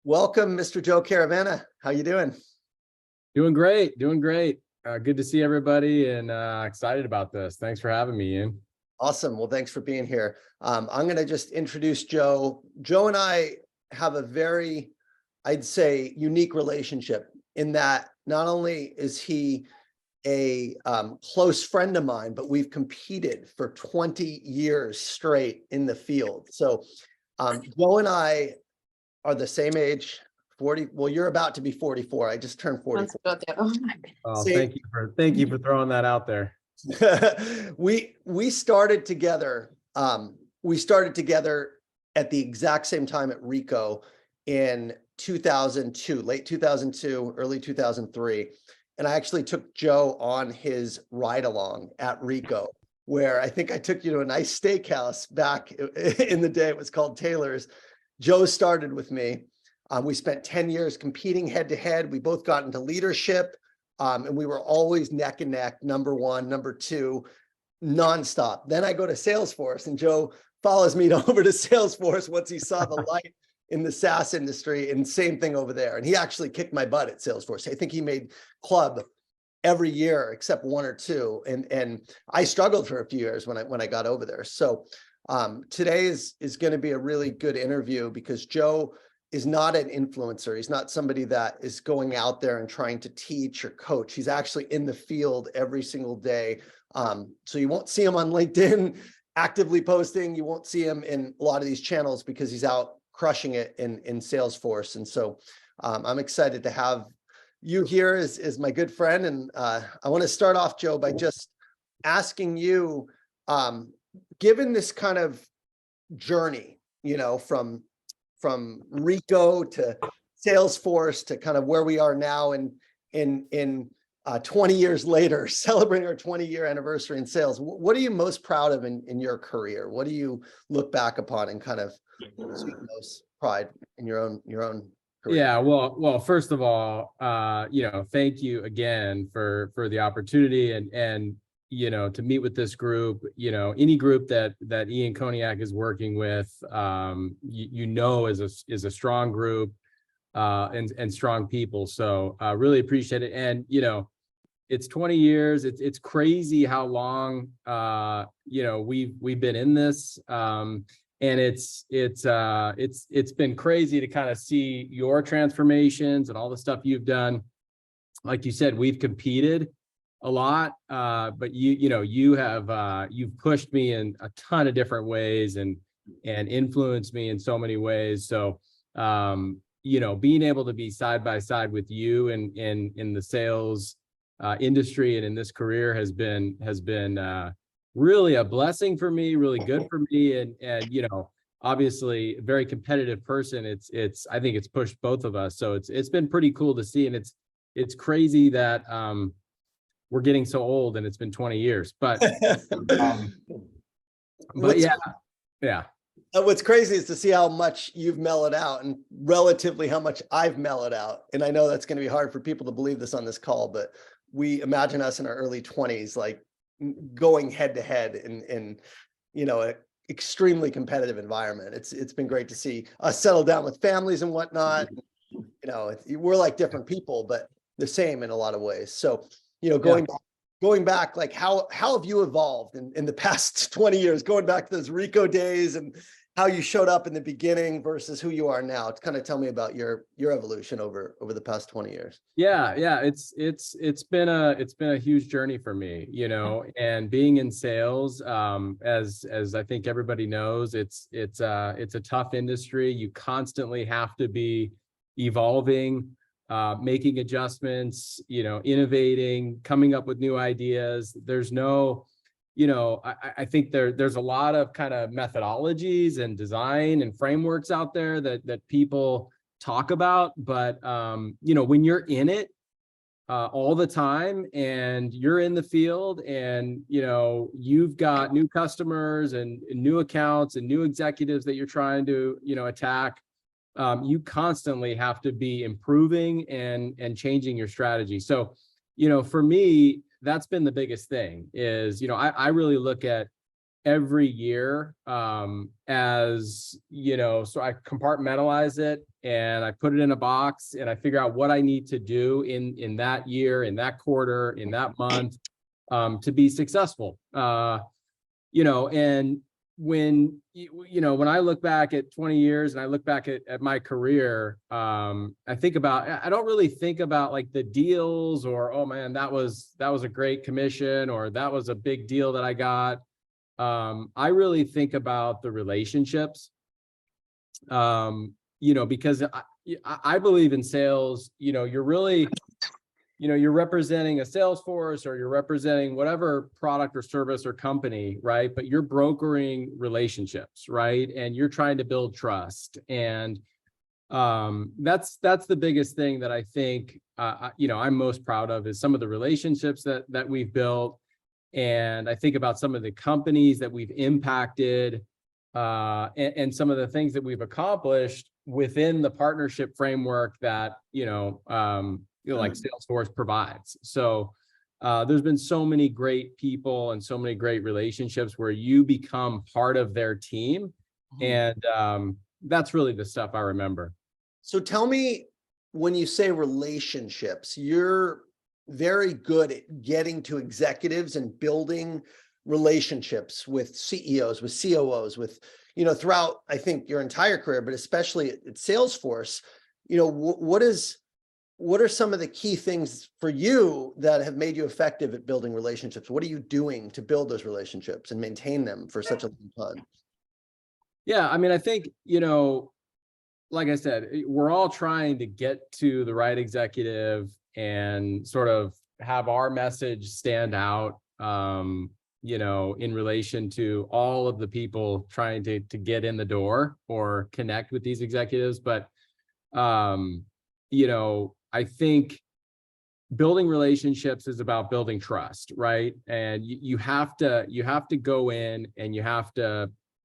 Welcome, Mr. Joe Caravana. How you doing? Doing great, doing great. Good to see everybody and excited about this. Thanks for having me, Ian. Awesome. Well, thanks for being here. I'm going to just introduce Joe. Joe and I have a very, I'd say, unique relationship in that not only is he a close friend of mine, but we've competed for 20 years straight in the field. So Joe and I are the same age, 40. Well, you're about to be 44. I just turned 44. Oh, thank you for throwing that out there. we started together. We started together at the exact same time at Ricoh in 2002, late 2002, early 2003. And I actually took Joe on his ride along at Ricoh, where I think I took you to a nice steakhouse back in the day. It was called Taylor's. Joe started with me. We spent 10 years competing head to head. We both got into leadership. And we were always neck and neck, number one, number two, nonstop. Then I go to Salesforce and Joe follows me over to Salesforce once he saw the light in the SaaS industry, and same thing over there. And he actually kicked my butt at Salesforce. I think he made club every year except one or two. And I struggled for a few years when I got over there. So today is going to be a really good interview because Joe is not an influencer. He's not somebody that is going out there and trying to teach or coach. He's actually in the field every single day. So you won't see him on LinkedIn actively posting. You won't see him in a lot of these channels because he's out crushing it in Salesforce. And so I'm excited to have you here as my good friend. And I want to start off, Joe, by just asking you, given this kind of journey, from Ricoh to Salesforce to kind of where we are now in 20 years later, celebrating our 20-year anniversary in sales. What are you most proud of in your career? What do you look back upon and kind of see most pride in your own career? Yeah, well, first of all, thank you again for the opportunity and to meet with this group. Any group that Ian Koniak is working with, is a strong group and strong people. So really appreciate it. And it's 20 years. It's crazy how long we've been in this. And it's been crazy to kind of see your transformations and all the stuff you've done. Like you said, we've competed a lot, but you've pushed me in a ton of different ways and influenced me in so many ways. So being able to be side by side with you in the sales industry and in this career has been really a blessing for me, really good for me. And obviously a very competitive person. I think it's pushed both of us. So it's been pretty cool to see. And it's crazy that we're getting so old and it's been 20 years, but yeah. What's crazy is to see how much you've mellowed out and relatively how much I've mellowed out. And I know that's going to be hard for people to believe this on this call, but we imagine us in our early 20s, like going head to head in an extremely competitive environment. It's been great to see us settle down with families and whatnot. We're like different people, but the same in a lot of ways. So, going back, like how have you evolved in the past 20 years, going back to those Ricoh days and how you showed up in the beginning versus who you are now? Kind of tell me about your evolution over the past 20 years. Yeah. It's been a huge journey for me, and being in sales, as I think everybody knows, it's a tough industry. You constantly have to be evolving, making adjustments, innovating, coming up with new ideas. There's no, I think there's a lot of kind of methodologies and design and frameworks out there that people talk about, but when you're in it all the time and you're in the field and you've got new customers and new accounts and new executives that you're trying to attack, you constantly have to be improving and changing your strategy. So for me, that's been the biggest thing is I really look at every year, as you know, so I compartmentalize it and I put it in a box and I figure out what I need to do in that year, in that quarter, in that month, to be successful. And when I look back at 20 years and I look back at my career, I don't really think about like the deals or, oh man, that was a great commission or that was a big deal that I got. I really think about the relationships, because I believe in sales. You're representing a Salesforce or you're representing whatever product or service or company, right? But you're brokering relationships, right? And you're trying to build trust. And that's the biggest thing that I think, I'm most proud of is some of the relationships that we've built. And I think about some of the companies that we've impacted, and some of the things that we've accomplished within the partnership framework that, like Salesforce provides. So there's been so many great people and so many great relationships where you become part of their team. And that's really the stuff I remember. So tell me, when you say relationships, you're very good at getting to executives and building relationships with CEOs, with COOs, with, throughout, I think, your entire career, but especially at Salesforce. What are some of the key things for you that have made you effective at building relationships? What are you doing to build those relationships and maintain them for such a long time? Yeah, I mean, I think, like I said, we're all trying to get to the right executive and sort of have our message stand out, in relation to all of the people trying to get in the door or connect with these executives. But, I think building relationships is about building trust, right? And you have to go in and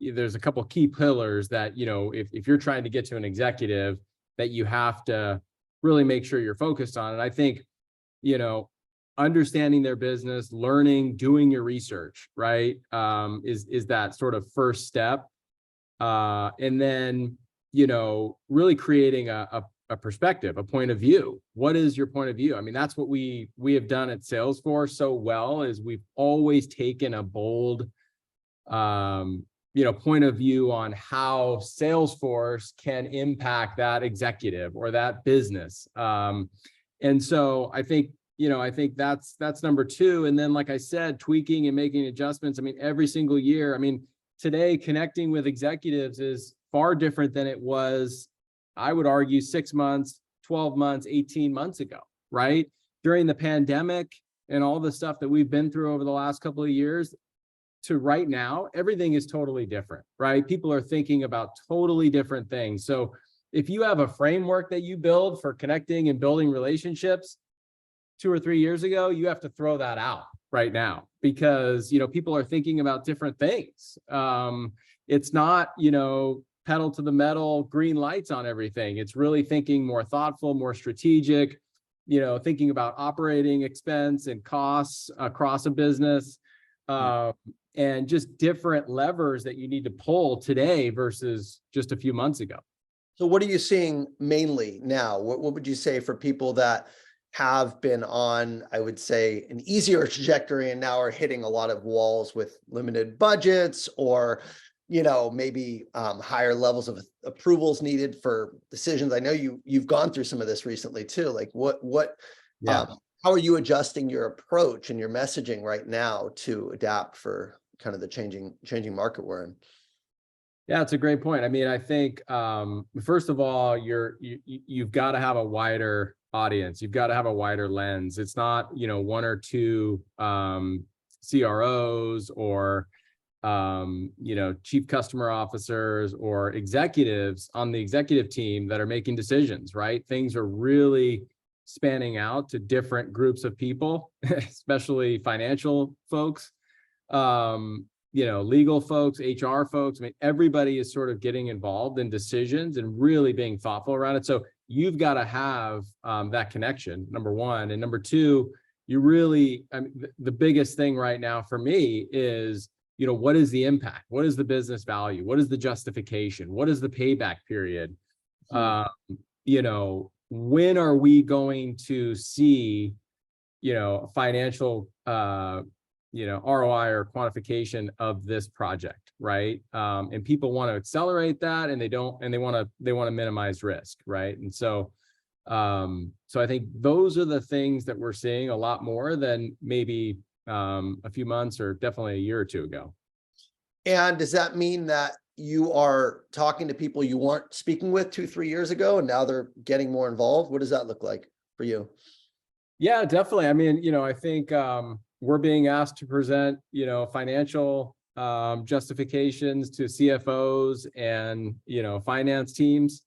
there's a couple of key pillars that, if you're trying to get to an executive, that you have to really make sure you're focused on. And I think, understanding their business, learning, doing your research, right, is that sort of first step. And then, really creating a perspective, a point of view. What is your point of view? I mean, that's what we have done at Salesforce so well, is we've always taken a bold, point of view on how Salesforce can impact that executive or that business. And so I think that's number two. And then, like I said, tweaking and making adjustments. I mean, every single year. I mean, today connecting with executives is far different than it was, I would argue, 6 months, 12 months, 18 months ago, right? During the pandemic and all the stuff that we've been through over the last couple of years to right now, everything is totally different, right? People are thinking about totally different things. So if you have a framework that you build for connecting and building relationships 2 or 3 years ago, you have to throw that out right now, because, people are thinking about different things. It's not, pedal to the metal, green lights on everything. It's really thinking more thoughtful, more strategic, thinking about operating expense and costs across a business, and just different levers that you need to pull today versus just a few months ago. So what are you seeing mainly now? What would you say for people that have been on, I would say, an easier trajectory and now are hitting a lot of walls with limited budgets, or maybe higher levels of approvals needed for decisions? I know you've gone through some of this recently too. Like how are you adjusting your approach and your messaging right now to adapt for kind of the changing market we're in? Yeah, it's a great point. I mean, I think first of all, you've got to have a wider audience. You've got to have a wider lens. It's not, one or two CROs or chief customer officers or executives on the executive team that are making decisions, right? Things are really spanning out to different groups of people, especially financial folks, legal folks, HR folks. I mean, everybody is sort of getting involved in decisions and really being thoughtful around it. So you've got to have that connection, number one. And number two, the biggest thing right now for me is what is the impact? What is the business value? What is the justification? What is the payback period? When are we going to see, financial, ROI or quantification of this project, right? And people want to accelerate that, and they want to minimize risk, right? And so I think those are the things that we're seeing a lot more than maybe a few months or definitely a year or two ago. And does that mean that you are talking to people you weren't speaking with 2-3 years ago, and now they're getting more involved? What does that look like for you? Yeah, definitely. I mean, I think we're being asked to present, financial justifications to CFOs and, finance teams.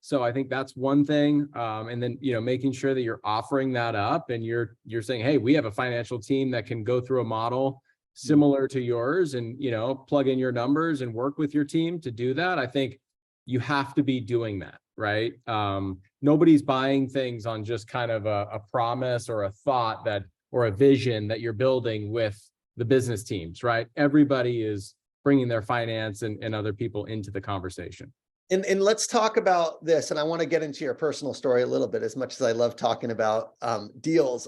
So I think that's one thing. And then, making sure that you're offering that up and you're saying, hey, we have a financial team that can go through a model similar to yours and, plug in your numbers and work with your team to do that. I think you have to be doing that, right? Nobody's buying things on just kind of a promise or a thought or a vision that you're building with the business teams, right? Everybody is bringing their finance and other people into the conversation. And let's talk about this. And I want to get into your personal story a little bit, as much as I love talking about deals.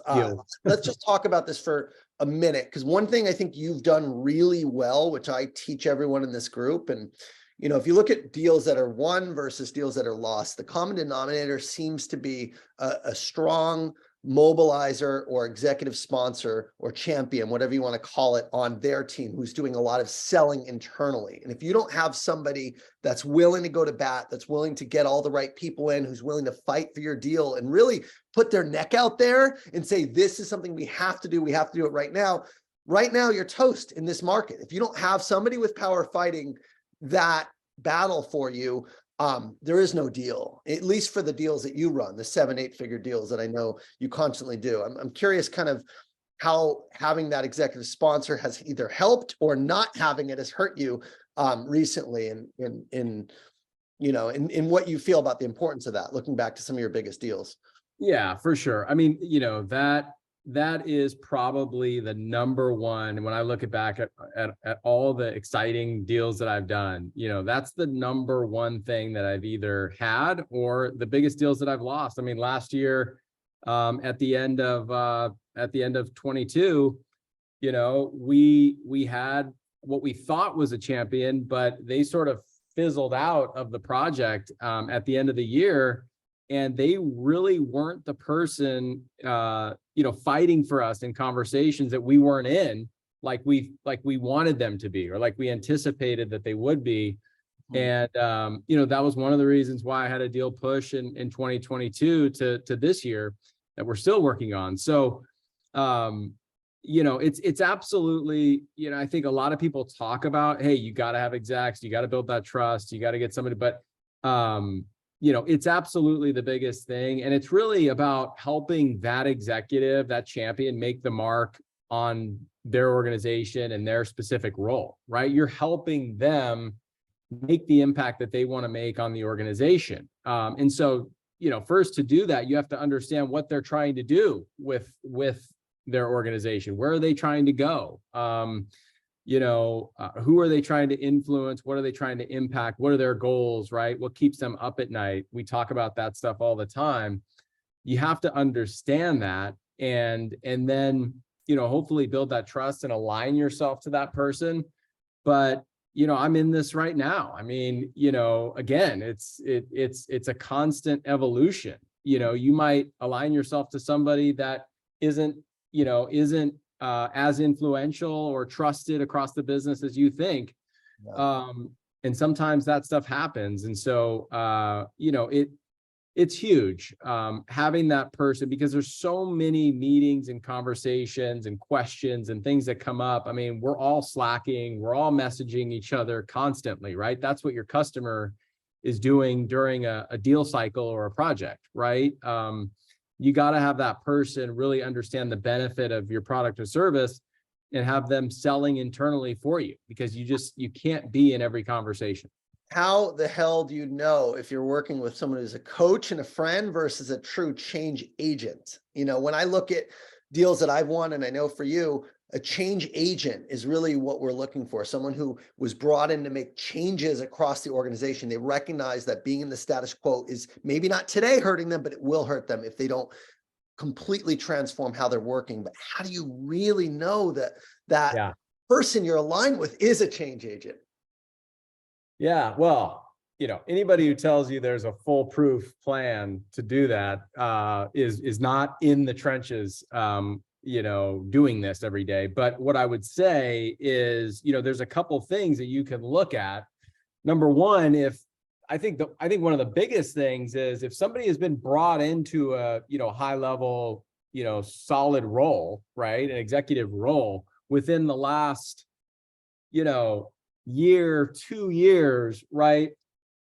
Let's just talk about this for a minute, because one thing I think you've done really well, which I teach everyone in this group, and if you look at deals that are won versus deals that are lost, the common denominator seems to be a strong mobilizer or executive sponsor or champion, whatever you want to call it, on their team, who's doing a lot of selling internally. And if you don't have somebody that's willing to go to bat, that's willing to get all the right people in, who's willing to fight for your deal and really put their neck out there and say, this is something we have to do it right now, you're toast in this market. If you don't have somebody with power fighting that battle for you, there is no deal, at least for the deals that you run, the 7-8 figure deals that I know you constantly do. I'm curious kind of how having that executive sponsor has either helped or not having it has hurt you recently, in what you feel about the importance of that, looking back to some of your biggest deals. Yeah, for sure. I mean, that is probably the number one. When I look back at all the exciting deals that I've done, that's the number one thing that I've either had or the biggest deals that I've lost. I mean, last year, at the end of 22, we had what we thought was a champion, but they sort of fizzled out of the project at the end of the year. And they really weren't the person, fighting for us in conversations that we weren't in, like we wanted them to be, or like we anticipated that they would be. And, that was one of the reasons why I had a deal push in 2022 to this year that we're still working on. So, it's absolutely, I think a lot of people talk about, hey, you got to have execs, you got to build that trust, you got to get somebody, but, it's absolutely the biggest thing. And it's really about helping that executive, that champion, make the mark on their organization and their specific role, right? You're helping them make the impact that they want to make on the organization. And so, first, to do that, you have to understand what they're trying to do with their organization. Where are they trying to go? Who are they trying to influence? What are they trying to impact? What are their goals, right? What keeps them up at night? We talk about that stuff all the time. You have to understand that and then, hopefully build that trust and align yourself to that person. But, I'm in this right now. I mean, again, it's a constant evolution. You might align yourself to somebody that isn't as influential or trusted across the business as you think. Yeah. And sometimes that stuff happens. And so, it's huge having that person, because there's so many meetings and conversations and questions and things that come up. I mean, we're all slacking, we're all messaging each other constantly, right? That's what your customer is doing during a deal cycle or a project, right? You got to have that person really understand the benefit of your product or service and have them selling internally for you, because you can't be in every conversation. How the hell do you know if you're working with someone who's a coach and a friend versus a true change agent? When I look at deals that I've won, and I know for you, A change agent is really what we're looking for. Someone who was brought in to make changes across the organization. They recognize that being in the status quo is maybe not today hurting them, but it will hurt them if they don't completely transform how they're working. But how do you really know that that person you're aligned with is a change agent? Yeah, well, anybody who tells you there's a foolproof plan to do that is not in the trenches, doing this every day. But what I would say is, there's a couple things that you can look at. Number one, I think one of the biggest things is if somebody has been brought into a high level, solid role, right, an executive role within the last year, 2 years, right?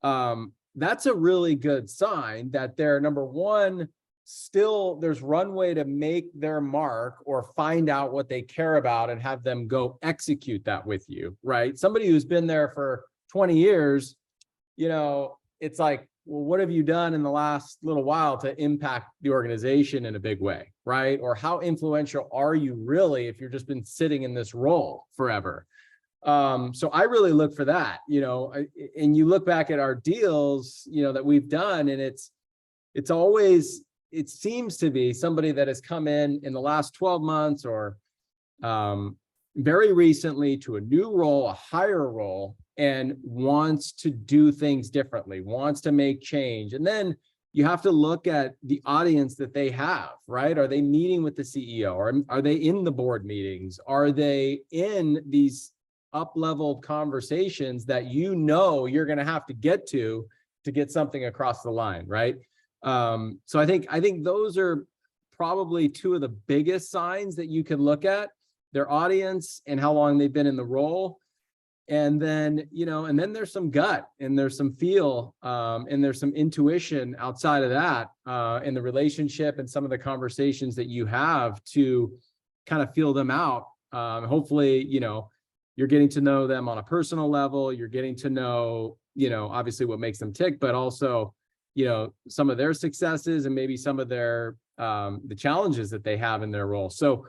That's a really good sign that they're, number one, still there's runway to make their mark or find out what they care about and have them go execute that with you, right? Somebody who's been there for 20 years, it's like, well, what have you done in the last little while to impact the organization in a big way, right? Or how influential are you really if you've just been sitting in this role forever? So I really look for that, and you look back at our deals, that we've done, and it's always, it seems to be somebody that has come in the last 12 months or very recently to a new role, a higher role, and wants to do things differently, wants to make change. And then you have to look at the audience that they have, right? Are they meeting with the CEO? Or are they in the board meetings? Are they in these up-leveled conversations that you're going to have to get to get something across the line, right? So I think those are probably two of the biggest signs that you can look at: their audience and how long they've been in the role. And then, and then there's some gut and there's some feel and there's some intuition outside of that in the relationship and some of the conversations that you have to kind of feel them out. Hopefully, you're getting to know them on a personal level. You're getting to know, obviously what makes them tick, but also, some of their successes and maybe some of their, the challenges that they have in their role. So,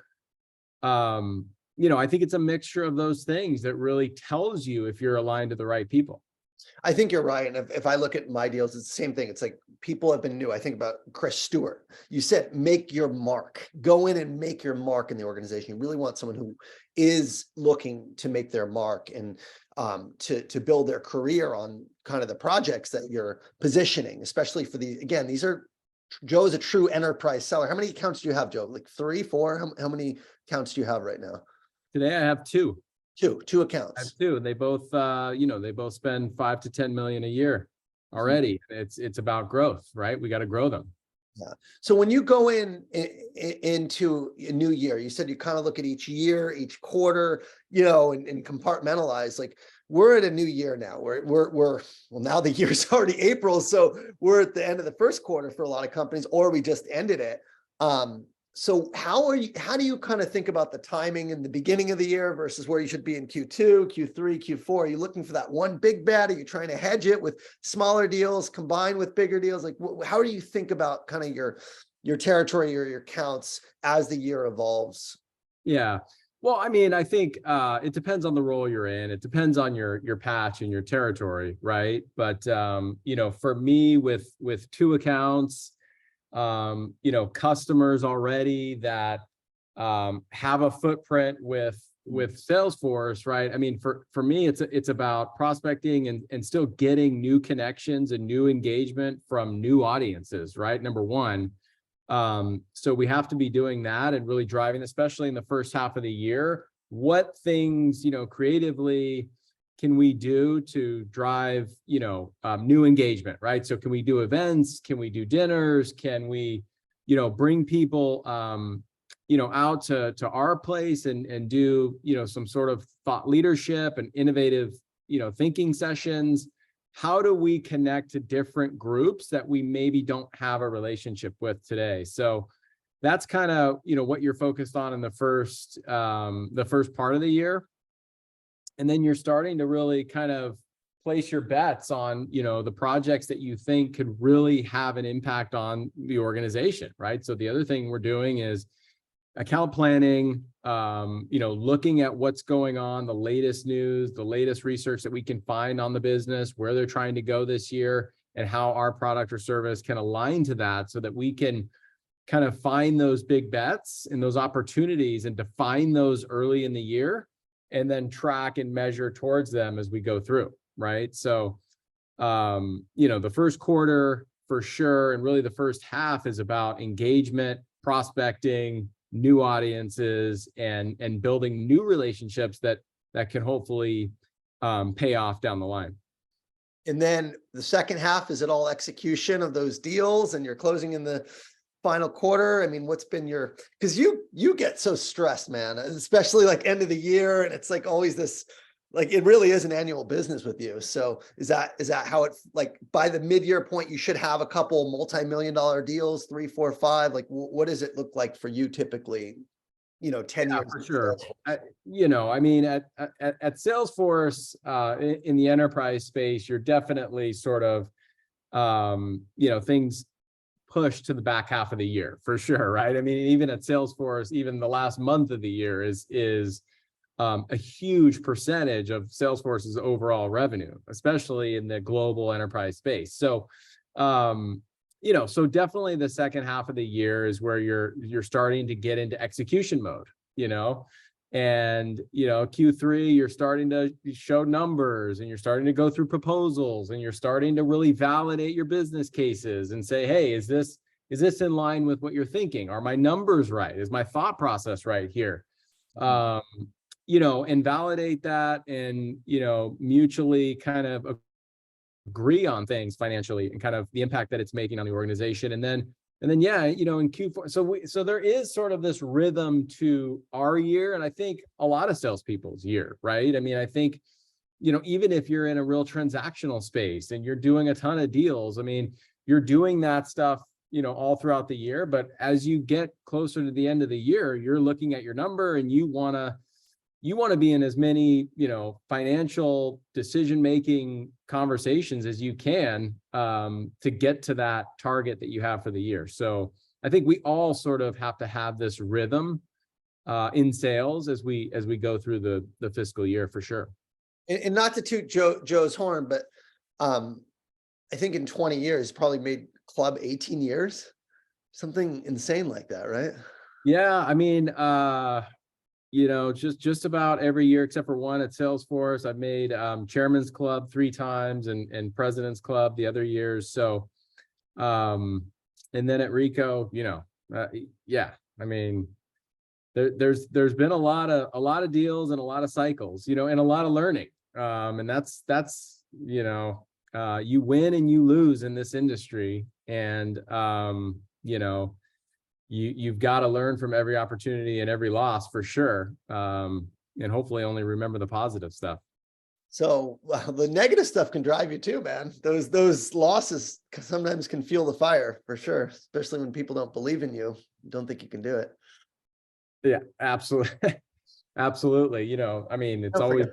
I think it's a mixture of those things that really tells you if you're aligned to the right people. I think you're right. And if I look at my deals, it's the same thing. It's like people have been new. I think about Chris Stewart. You said, make your mark, go in and make your mark in the organization. You really want someone who is looking to make their mark and to build their career on kind of the projects that you're positioning, especially for Joe's a true enterprise seller. How many accounts do you have, Joe? Like 3, 4? How many accounts do you have right now? Today I have 2. Two accounts. I have 2, and they both, they both spend 5 to 10 million a year already. It's about growth, right? We got to grow them. Yeah. So when you go into a new year, you said you kind of look at each year, each quarter, and compartmentalize. Like, we're at a new year now. Well, now the year's already April, so we're at the end of the first quarter for a lot of companies, or we just ended it. So how do you kind of think about the timing in the beginning of the year versus where you should be in Q2, Q3, Q4? Are you looking for that one big bet? Are you trying to hedge it with smaller deals combined with bigger deals? Like, how do you think about kind of your territory or your counts as the year evolves? Yeah. Well, I mean, I think it depends on the role you're in. It depends on your patch and your territory, right? But for me, with 2 accounts, customers already that have a footprint with Salesforce, right? I mean, for me, it's about prospecting and still getting new connections and new engagement from new audiences, right? Number one. So we have to be doing that and really driving, especially in the first half of the year. What things, creatively can we do to drive, new engagement, right? So can we do events? Can we do dinners? Can we, bring people, out to our place and do, some sort of thought leadership and innovative, thinking sessions? How do we connect to different groups that we maybe don't have a relationship with today? So that's kind of, what you're focused on in the first part of the year. And then you're starting to really kind of place your bets on, the projects that you think could really have an impact on the organization, right? So the other thing we're doing is, account planning, looking at what's going on, the latest news, the latest research that we can find on the business, where they're trying to go this year, and how our product or service can align to that, so that we can kind of find those big bets and those opportunities and define those early in the year, and then track and measure towards them as we go through, right? So, the first quarter for sure, and really the first half, is about engagement, prospecting, new audiences, and building new relationships that can hopefully pay off down the line. And then the second half, is it all execution of those deals and you're closing in the final quarter? I mean, what's been because you get so stressed, man, especially like end of the year. And it's like always this, like, it really is an annual business with you. So is that how it, like, by the mid-year point, you should have a couple multi-million-dollar deals, 3, 4, 5, like what does it look like for you typically, 10 years? For sure. I mean, at Salesforce, in the enterprise space, you're definitely sort of, things push to the back half of the year for sure, right? I mean, even at Salesforce, even the last month of the year is a huge percentage of Salesforce's overall revenue, especially in the global enterprise space. So, so definitely the second half of the year is where you're starting to get into execution mode, and, Q3, you're starting to show numbers, and you're starting to go through proposals, and you're starting to really validate your business cases and say, hey, is this in line with what you're thinking? Are my numbers right? Is my thought process right here? And validate that, and, mutually kind of agree on things financially and kind of the impact that it's making on the organization. And then, in Q4, so there is sort of this rhythm to our year, and I think a lot of salespeople's year, right? I mean, I think, even if you're in a real transactional space and you're doing a ton of deals, I mean, you're doing that stuff, all throughout the year. But as you get closer to the end of the year, you're looking at your number, and you want to be in as many, financial decision-making conversations as you can, to get to that target that you have for the year. So I think we all sort of have to have this rhythm in sales as we go through the fiscal year, for sure. And not to toot Joe's horn, but I think in 20 years, probably made club 18 years, something insane like that, right? Yeah, I mean, just about every year except for one at Salesforce. I've made Chairman's Club 3 times and President's Club the other years. So, and then at Ricoh, yeah, I mean, there's been a lot of deals and a lot of cycles, and a lot of learning. And that's you win and you lose in this industry, and you've got to learn from every opportunity and every loss, for sure. And hopefully only remember the positive stuff. So the negative stuff can drive you too, man. Those losses sometimes can fuel the fire, for sure, especially when people don't believe in you, don't think you can do it. Yeah, absolutely. Absolutely. I mean, it's always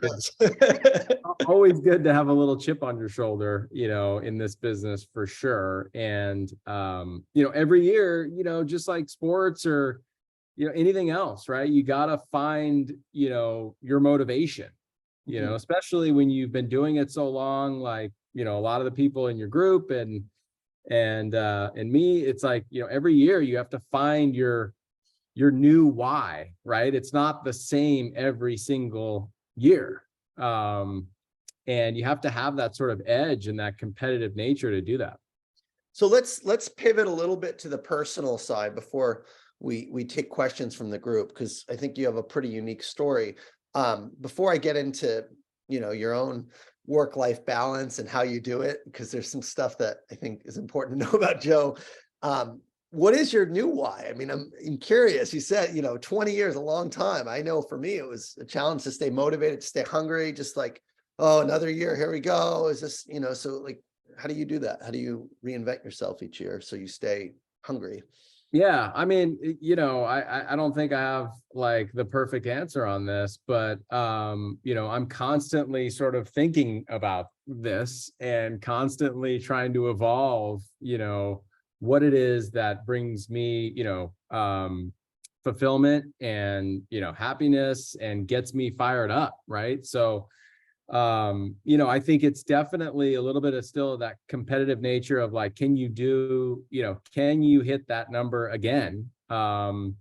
good to have a little chip on your shoulder, in this business, for sure. And, every year, just like sports or, anything else, right? You got to find, your motivation, especially when you've been doing it so long, like, a lot of the people in your group and me, it's like, every year you have to find your new why, right? It's not the same every single year. And you have to have that sort of edge and that competitive nature to do that. So let's pivot a little bit to the personal side before we take questions from the group, because I think you have a pretty unique story. Before I get into, your own work-life balance and how you do it, because there's some stuff that I think is important to know about Joe. What is your new why? I mean, I'm curious. You said, 20 years, a long time. I know for me, it was a challenge to stay motivated, to stay hungry, just like, oh, another year, here we go. Is this, so like, how do you do that? How do you reinvent yourself each year so you stay hungry? Yeah, I mean, I don't think I have like the perfect answer on this, but I'm constantly sort of thinking about this and constantly trying to evolve, what it is that brings me, fulfillment and, happiness, and gets me fired up. Right. So, I think it's definitely a little bit of still that competitive nature of like, can you hit that number again? To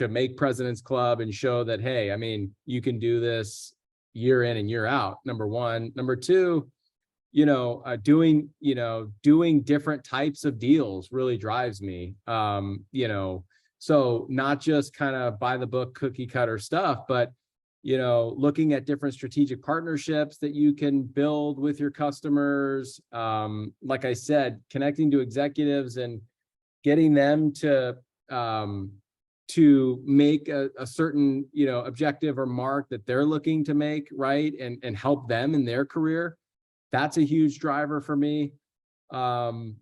make President's Club and show that, hey, I mean, you can do this year in and year out, number one. Number two, doing different types of deals really drives me. So not just kind of by the book cookie cutter stuff, but looking at different strategic partnerships that you can build with your customers. Like I said, connecting to executives and getting them to make a certain, objective or mark that they're looking to make, right? And help them in their career. That's a huge driver for me. And,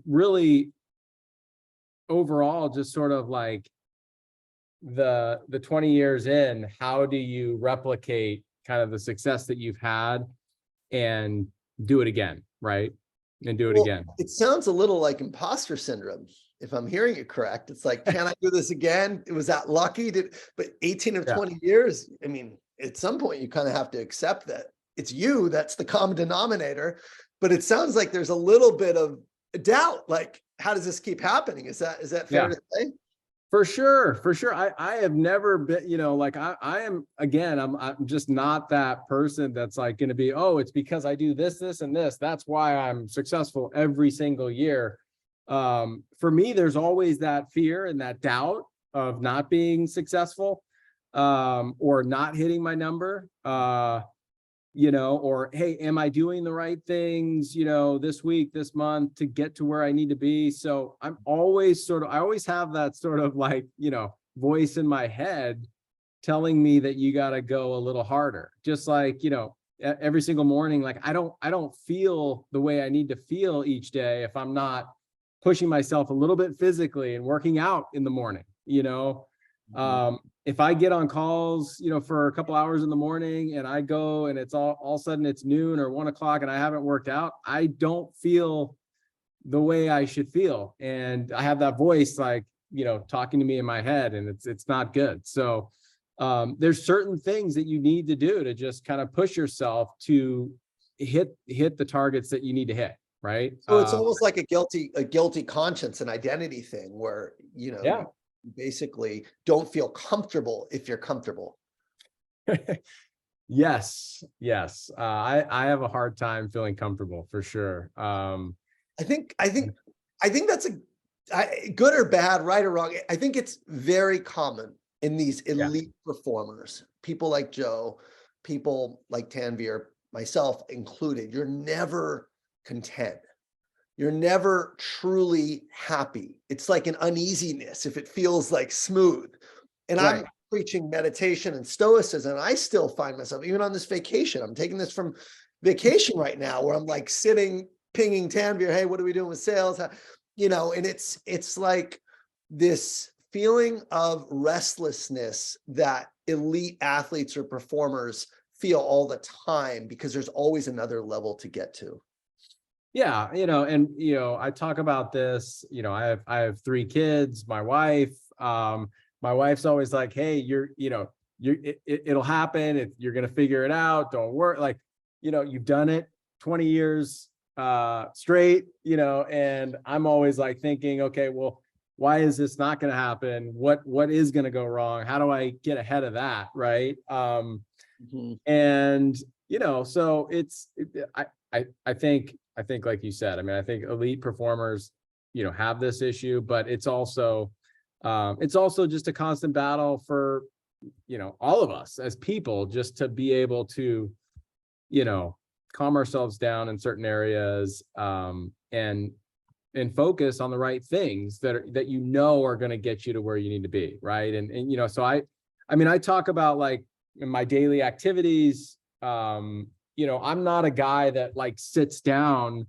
really overall, just sort of like the 20 years in, how do you replicate kind of the success that you've had and do it again, right? And do it again. It sounds a little like imposter syndrome, if I'm hearing it correct. It's like, can I do this again? It was that lucky? But 18 of 20 years, I mean, at some point you kind of have to accept that it's you, that's the common denominator. But it sounds like there's a little bit of doubt, like, how does this keep happening? Is that fair to say? For sure. I have never been, like I am, again, I'm just not that person that's like going to be, oh, it's because I do this, and this. That's why I'm successful every single year. For me, there's always that fear and that doubt of not being successful, or not hitting my number, or, hey, am I doing the right things, this week, this month to get to where I need to be? So I'm always I always have that sort of like, voice in my head telling me that you got to go a little harder. Just like, every single morning, like I don't feel the way I need to feel each day if I'm not pushing myself a little bit physically and working out in the morning. If I get on calls, for a couple hours in the morning and I go and it's all of a sudden it's noon or 1 o'clock and I haven't worked out, I don't feel the way I should feel. And I have that voice like, talking to me in my head, and it's not good. So there's certain things that you need to do to just kind of push yourself to hit the targets that you need to hit. Right. So it's almost like a guilty conscience and identity thing where, Yeah. you basically don't feel comfortable if you're comfortable. Yes. I have a hard time feeling comfortable, for sure. I think that's good or bad, right or wrong. I think it's very common in these elite performers, people like Joe, people like Tanvir, myself included. You're never content. You're never truly happy. It's like an uneasiness if it feels like smooth. And I'm preaching meditation and stoicism. And I still find myself, even on this vacation, I'm taking this from vacation right now, where I'm like sitting, pinging Tanvir, hey, what are we doing with sales? And it's like this feeling of restlessness that elite athletes or performers feel all the time, because there's always another level to get to. Yeah. I talk about this, I have 3 kids, my wife, my wife's always like, hey, it'll happen. You're going to figure it out. Don't worry. Like, you've done it 20 years straight, and I'm always like thinking, okay, well, why is this not going to happen? What is going to go wrong? How do I get ahead of that? Right. And, so I think, like you said, I mean, I think elite performers, have this issue, but it's also just a constant battle for, all of us as people, just to be able to, calm ourselves down in certain areas, and focus on the right things that are going to get you to where you need to be. Right. And so I talk about, like, in my daily activities, I'm not a guy that like sits down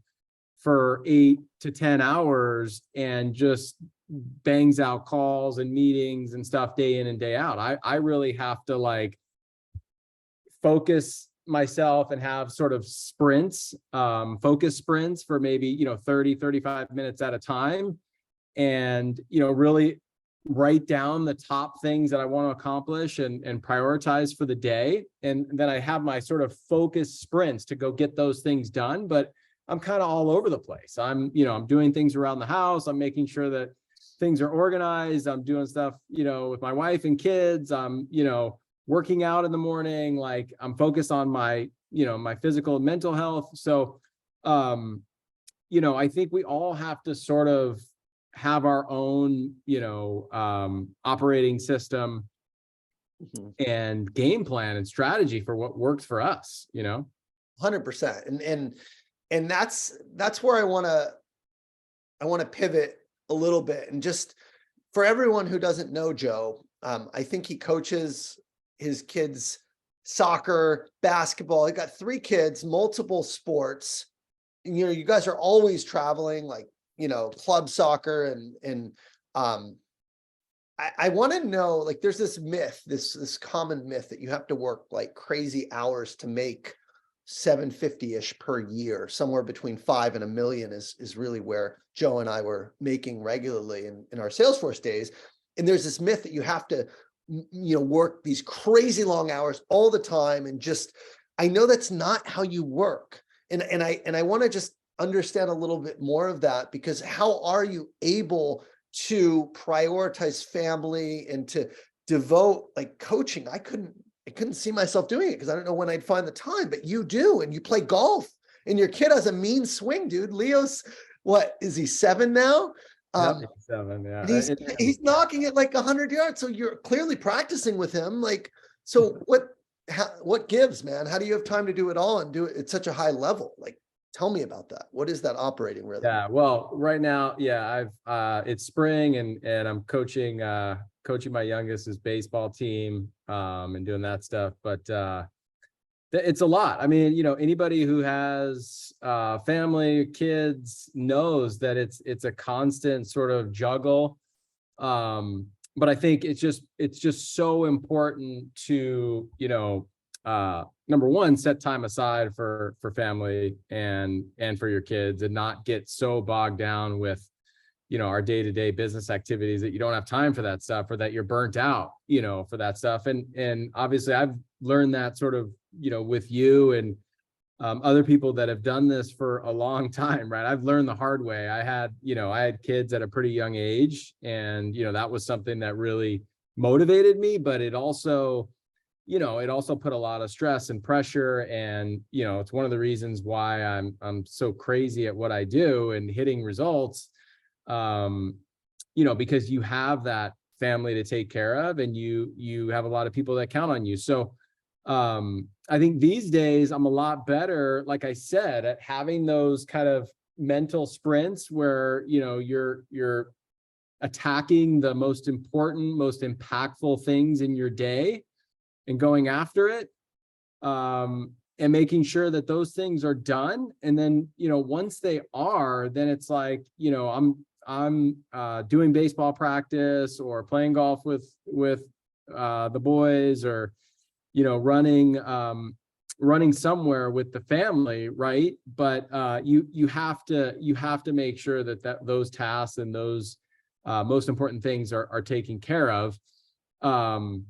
for 8 to 10 hours and just bangs out calls and meetings and stuff day in and day out. I really have to like focus myself and have sort of sprints, focus sprints for maybe, 30, 35 minutes at a time. And, really write down the top things that I want to accomplish and prioritize for the day. And then I have my sort of focus sprints to go get those things done. But I'm kind of all over the place. I'm doing things around the house. I'm making sure that things are organized. I'm doing stuff, with my wife and kids. I'm, working out in the morning. Like I'm focused on my, my physical and mental health. So, I think we all have to sort of have our own, operating system and game plan and strategy for what works for us, 100%. And that's where I want to pivot a little bit. And just for everyone who doesn't know Joe, I think he coaches his kids soccer, basketball. He got 3 kids, multiple sports. And, you guys are always traveling, like, club soccer and I want to know, like, there's this myth, this common myth that you have to work like crazy hours to make 750-ish per year. Somewhere between 5 and $1 million is really where Joe and I were making regularly in our Salesforce days. And there's this myth that you have to, work these crazy long hours all the time. And just, I know that's not how you work. And I want to just understand a little bit more of that, because how are you able to prioritize family and to devote, like, coaching? I couldn't see myself doing it because I don't know when I'd find the time, but you do. And you play golf and your kid has a mean swing, dude. Leo's, what is he, 7 now? 7, yeah. He's knocking it like 100 yards. So you're clearly practicing with him. Like, so what gives, man? How do you have time to do it all and do it at such a high level? Like, tell me about that. What is that operating rhythm? Yeah, well, right now, yeah, it's spring and I'm coaching my youngest's baseball team, and doing that stuff. But it's a lot. I mean, anybody who has family, kids knows that it's a constant sort of juggle. But I think it's just so important to, number one, set time aside for family and for your kids, and not get so bogged down with, our day-to-day business activities that you don't have time for that stuff, or that you're burnt out, for that stuff. And obviously I've learned that sort of, with you and other people that have done this for a long time, right? I've learned the hard way. I had kids at a pretty young age, and, that was something that really motivated me, but it also put a lot of stress and pressure. And, it's one of the reasons why I'm so crazy at what I do and hitting results, because you have that family to take care of, and you have a lot of people that count on you. So, I think these days I'm a lot better, like I said, at having those kind of mental sprints where, you're attacking the most important, most impactful things in your day and going after it, and making sure that those things are done. And then, once they are, then it's like, I'm doing baseball practice or playing golf with the boys, or, running somewhere with the family, right? But you have to make sure that those tasks and those most important things are taken care of. And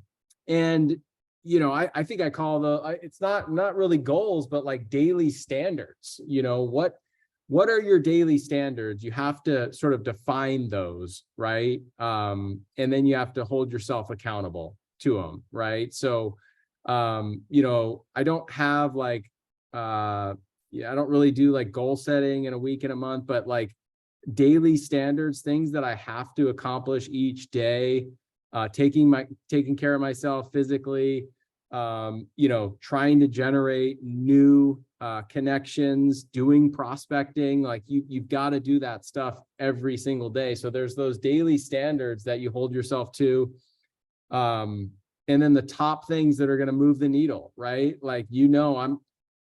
I think I call it's not really goals, but like daily standards. What are your daily standards? You have to sort of define those, right? And then you have to hold yourself accountable to them, right? So, I don't have like, I don't really do like goal setting in a week and a month, but like daily standards, things that I have to accomplish each day, taking care of myself physically, trying to generate new connections, doing prospecting. Like you've got to do that stuff every single day. So there's those daily standards that you hold yourself to. And then the top things that are going to move the needle, right? Like,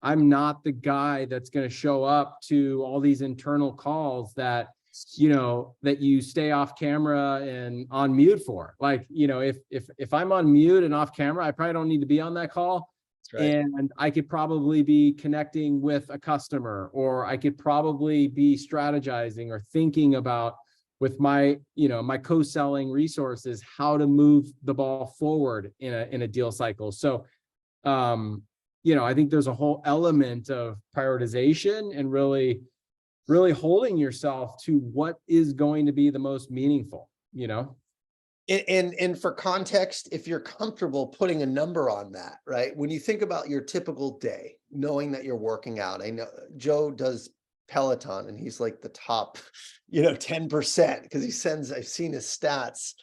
I'm not the guy that's going to show up to all these internal calls that you stay off camera and on mute for. Like, if I'm on mute and off camera, I probably don't need to be on that call. right. and I could probably be connecting with a customer, or I could probably be strategizing or thinking about with my, my co-selling resources, how to move the ball forward in a deal cycle. So, I think there's a whole element of prioritization and really holding yourself to what is going to be the most meaningful. And for context, if you're comfortable putting a number on that, right? When you think about your typical day, knowing that you're working out, I know Joe does Peloton and he's like the top, 10% because I've seen his stats,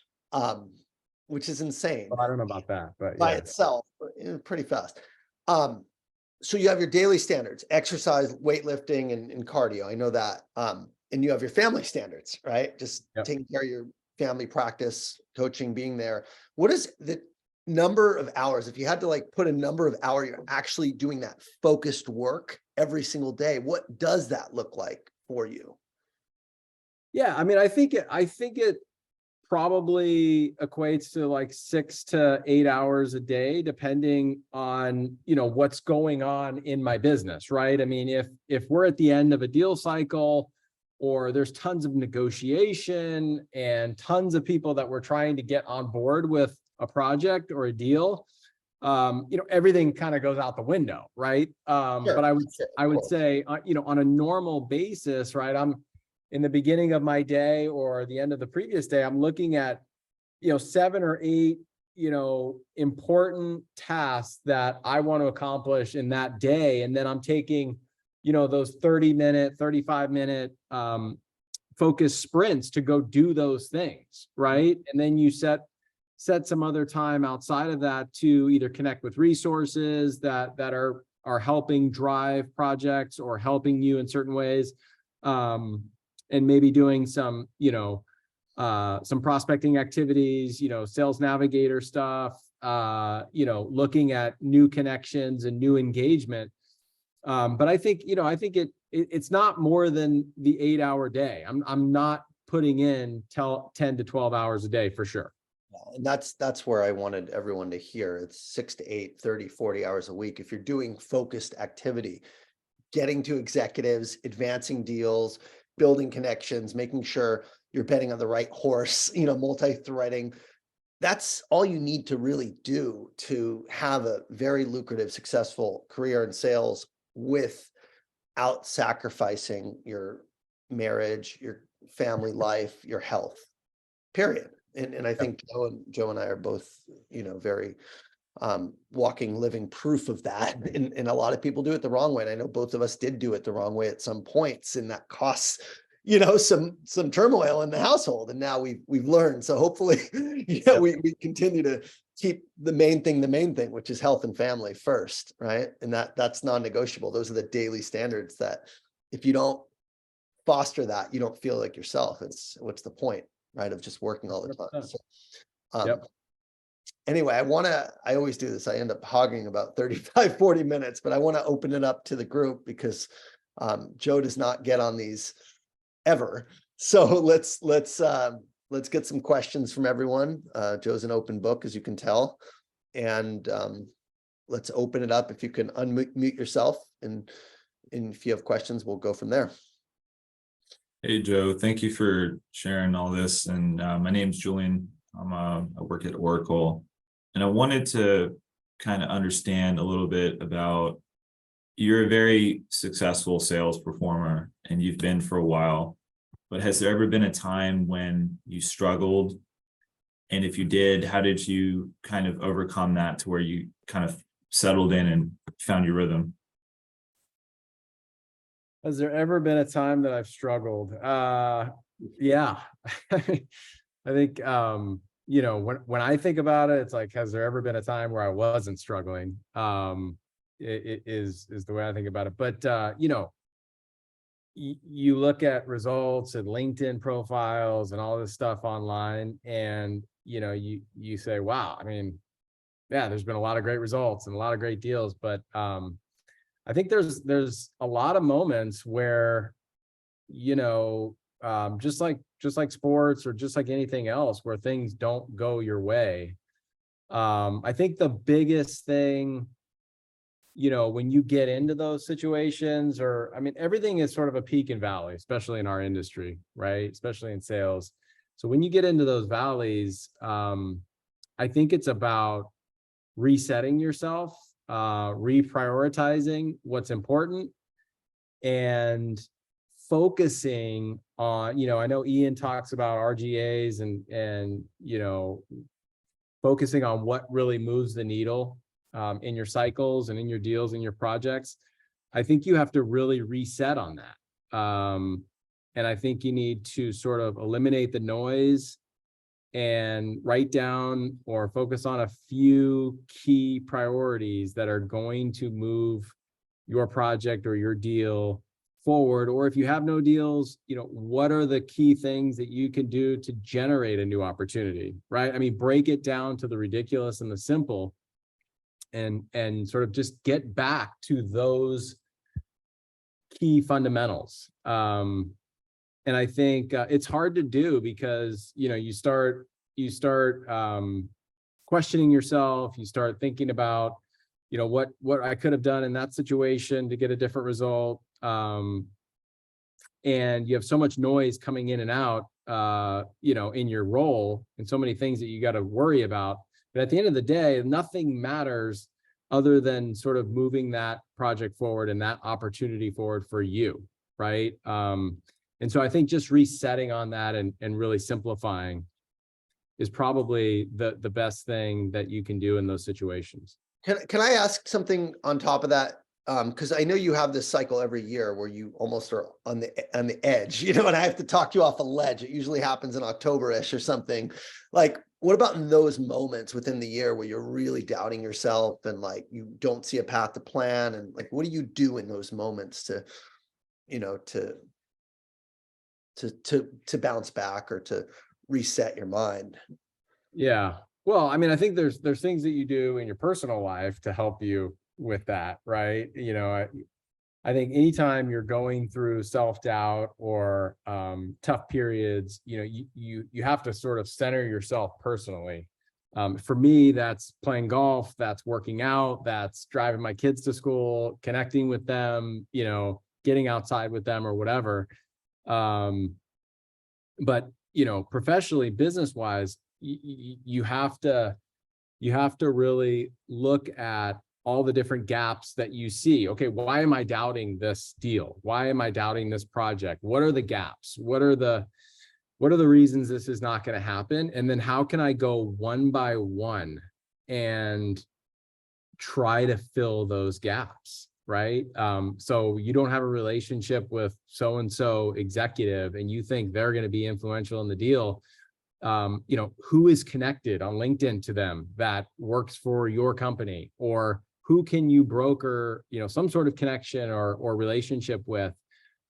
which is insane Well, I don't know about that, but by yeah. itself, pretty fast. So you have your daily standards, exercise, weightlifting, and cardio. I know that. And you have your family standards, right? Just Yep. taking care of your family practice, coaching, being there. What is the number of hours? If you had to like put a number of hours, you're actually doing that focused work every single day. What does that look like for you? Yeah, I mean, I think it probably equates to like 6 to 8 hours a day, depending on, what's going on in my business, right? I mean, if we're at the end of a deal cycle, or there's tons of negotiation and tons of people that we're trying to get on board with a project or a deal, everything kind of goes out the window, right? But I would say, on a normal basis, right? I'm in the beginning of my day or the end of the previous day, I'm looking at, 7 or 8, important tasks that I want to accomplish in that day. And then I'm taking, those 30-minute, 35-minute focus sprints to go do those things, right? And then you set some other time outside of that to either connect with resources that are helping drive projects or helping you in certain ways, and maybe doing some prospecting activities, sales navigator stuff, looking at new connections and new engagement. But I think it's not more than the 8-hour day. I'm not putting in 10 to 12 hours a day for sure. And that's where I wanted everyone to hear. It's 6 to 8, 30, 40 hours a week. If you're doing focused activity, getting to executives, advancing deals, building connections, making sure you're betting on the right horse, multi-threading, that's all you need to really do to have a very lucrative, successful career in sales without sacrificing your marriage, your family life, your health, period. And I think Joe and I are both, very walking, living proof of that. And a lot of people do it the wrong way. And I know both of us did do it the wrong way at some points, and that costs, some turmoil in the household. And now we've learned. So hopefully, we continue to keep the main thing, which is health and family first, right? And that's non-negotiable. Those are the daily standards that if you don't foster that, you don't feel like yourself. What's the point, right, of just working all the time? So, anyway, I always do this. I end up hogging about 35, 40 minutes, but I want to open it up to the group because Joe does not get on these ever. So let's get some questions from everyone. Joe's an open book, as you can tell. And let's open it up. If you can unmute yourself, and if you have questions, we'll go from there. Hey, Joe, thank you for sharing all this. And my name's Julian. I work at Oracle, and I wanted to kind of understand a little bit about, you're a very successful sales performer and you've been for a while, but has there ever been a time when you struggled? And if you did, how did you kind of overcome that to where you kind of settled in and found your rhythm? Has there ever been a time that I've struggled? Yeah. I think, when I think about it, it's like, has there ever been a time where I wasn't struggling? It is the way I think about it. But, you look at results and LinkedIn profiles and all this stuff online, and, you say, wow, I mean, yeah, there's been a lot of great results and a lot of great deals, but, I think there's a lot of moments where, just like sports or just like anything else, where things don't go your way. I think the biggest thing when you get into those situations, or, I mean, everything is sort of a peak and valley, especially in our industry, right? Especially in sales. So when you get into those valleys, I think it's about resetting yourself, reprioritizing what's important, and focusing on, I know Ian talks about RGAs and focusing on what really moves the needle in your cycles and in your deals and your projects. I think you have to really reset on that. And I think you need to sort of eliminate the noise and write down or focus on a few key priorities that are going to move your project or your deal forward. Or if you have no deals, what are the key things that you can do to generate a new opportunity, right? I mean, break it down to the ridiculous and the simple, and sort of just get back to those key fundamentals. And I think it's hard to do because, you start questioning yourself. You start thinking about, what I could have done in that situation to get a different result. And you have so much noise coming in and out, in your role, and so many things that you got to worry about. But at the end of the day, nothing matters other than sort of moving that project forward and that opportunity forward for you, right? And so I think just resetting on that and really simplifying is probably the best thing that you can do in those situations. Can I ask something on top of that? Because I know you have this cycle every year where you almost are on the edge, and I have to talk you off a ledge. It usually happens in October-ish or something. Like, what about in those moments within the year where you're really doubting yourself and like you don't see a path to plan? And like, what do you do in those moments to bounce back or to reset your mind? Yeah. Well, I mean, I think there's things that you do in your personal life to help you with that, right? I think anytime you're going through self-doubt or tough periods, you have to sort of center yourself personally. For me, that's playing golf, that's working out, that's driving my kids to school, connecting with them, getting outside with them or whatever. But professionally, business-wise, you have to really look at all the different gaps that you see. Okay, why am I doubting this deal? Why am I doubting this project? What are the gaps? What are the reasons this is not going to happen? And then how can I go one by one and try to fill those gaps, right? So you don't have a relationship with so-and-so executive and you think they're going to be influential in the deal. Who is connected on LinkedIn to them that works for your company, or who can you broker, some sort of connection or relationship with,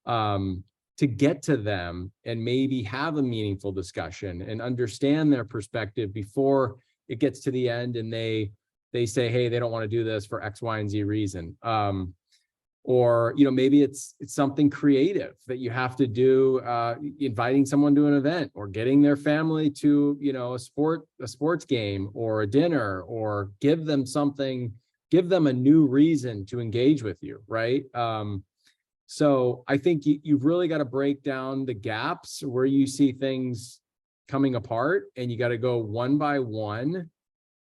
to get to them and maybe have a meaningful discussion and understand their perspective before it gets to the end and they say, hey, they don't want to do this for X, Y, and Z reason. Or, maybe it's something creative that you have to do, inviting someone to an event or getting their family to, a sports game or a dinner, or give them a new reason to engage with you, right? So I think you've really got to break down the gaps where you see things coming apart, and you got to go one by one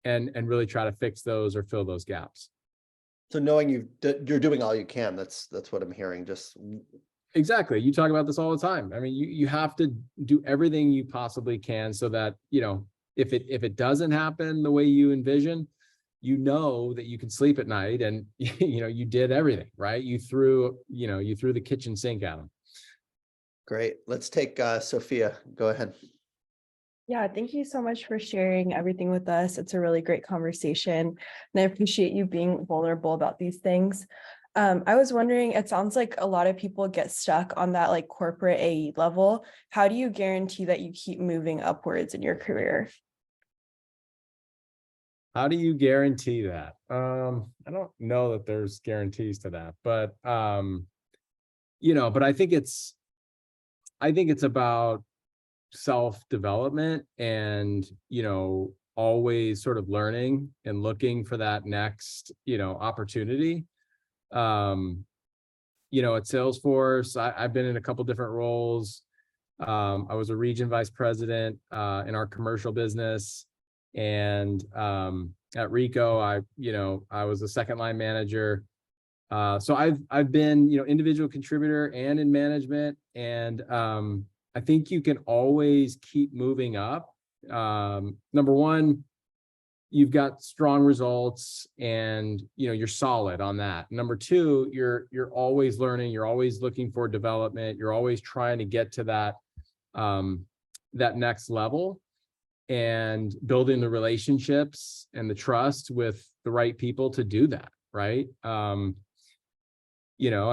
and really try to fix those or fill those gaps. So knowing you're doing all you can, that's what I'm hearing. Just exactly. You talk about this all the time. I mean, you have to do everything you possibly can so that, if it doesn't happen the way you envision, that you can sleep at night and, you did everything, right? You threw the kitchen sink at them. Great. Let's take Sophia. Go ahead. Yeah, thank you so much for sharing everything with us. It's a really great conversation, and I appreciate you being vulnerable about these things. I was wondering, it sounds like a lot of people get stuck on that like corporate AE level. How do you guarantee that you keep moving upwards in your career? How do you guarantee that? I don't know that there's guarantees to that, but but I think it's about self-development and, always sort of learning and looking for that next, opportunity. At Salesforce, I've been in a couple different roles. I was a region vice president in our commercial business, and at Ricoh, I was a second line manager. So I've been, individual contributor and in management, and I think you can always keep moving up. Number one, you've got strong results, and you're solid on that. Number two, you're always learning, you're always looking for development, you're always trying to get to that next level, and building the relationships and the trust with the right people to do that, right? And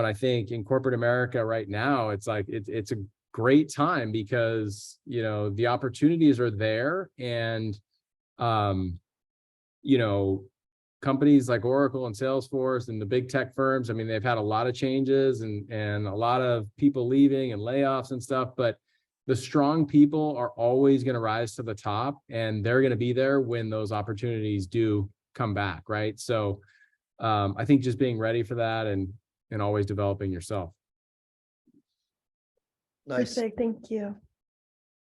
I think in corporate America right now, it's like it's a great time because the opportunities are there, and companies like Oracle and Salesforce and the big tech firms, I mean, they've had a lot of changes and a lot of people leaving and layoffs and stuff, but the strong people are always going to rise to the top, and they're going to be there when those opportunities do come back, right? So I think just being ready for that and always developing yourself. Nice. Perfect. Thank you.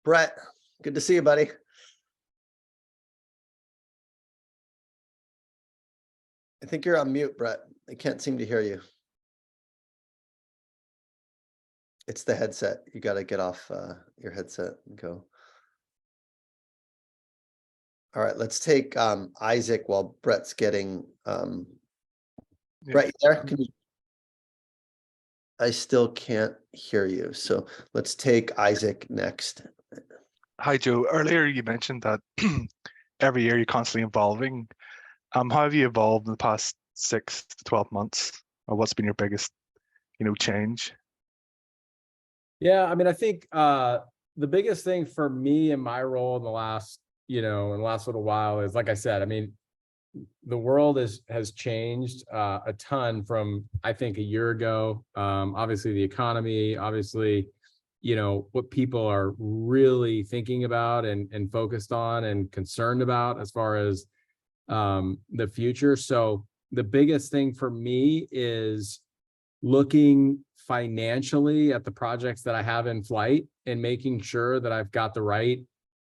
Brett, good to see you, buddy. I think you're on mute, Brett. I can't seem to hear you. It's the headset. You got to get off your headset and go. All right, let's take Isaac while Brett's getting Brett, you there? I still can't hear you. So let's take Isaac next. Hi, Joe. Earlier you mentioned that every year you're constantly evolving. How have you evolved in the past 6 to 12 months? Or what's been your biggest, change? Yeah, I mean, I think the biggest thing for me in my role in the last little while is, like I said, I mean, the world has changed a ton from, I think, a year ago. Obviously the economy, obviously, what people are really thinking about and focused on and concerned about as far as the future. So the biggest thing for me is looking financially at the projects that I have in flight and making sure that I've got the right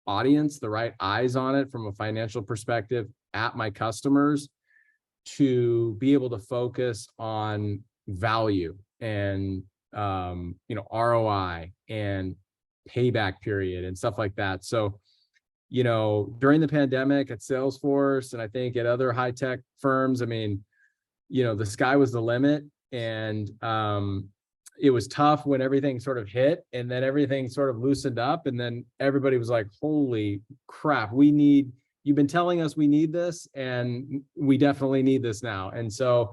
audience, the right eyes on it from a financial perspective at my customers, to be able to focus on value and ROI and payback period and stuff like that. So during the pandemic at Salesforce, and I think at other high tech firms, I mean, the sky was the limit, and it was tough when everything sort of hit, and then everything sort of loosened up, and then everybody was like, holy crap, you've been telling us we need this, and we definitely need this now. And so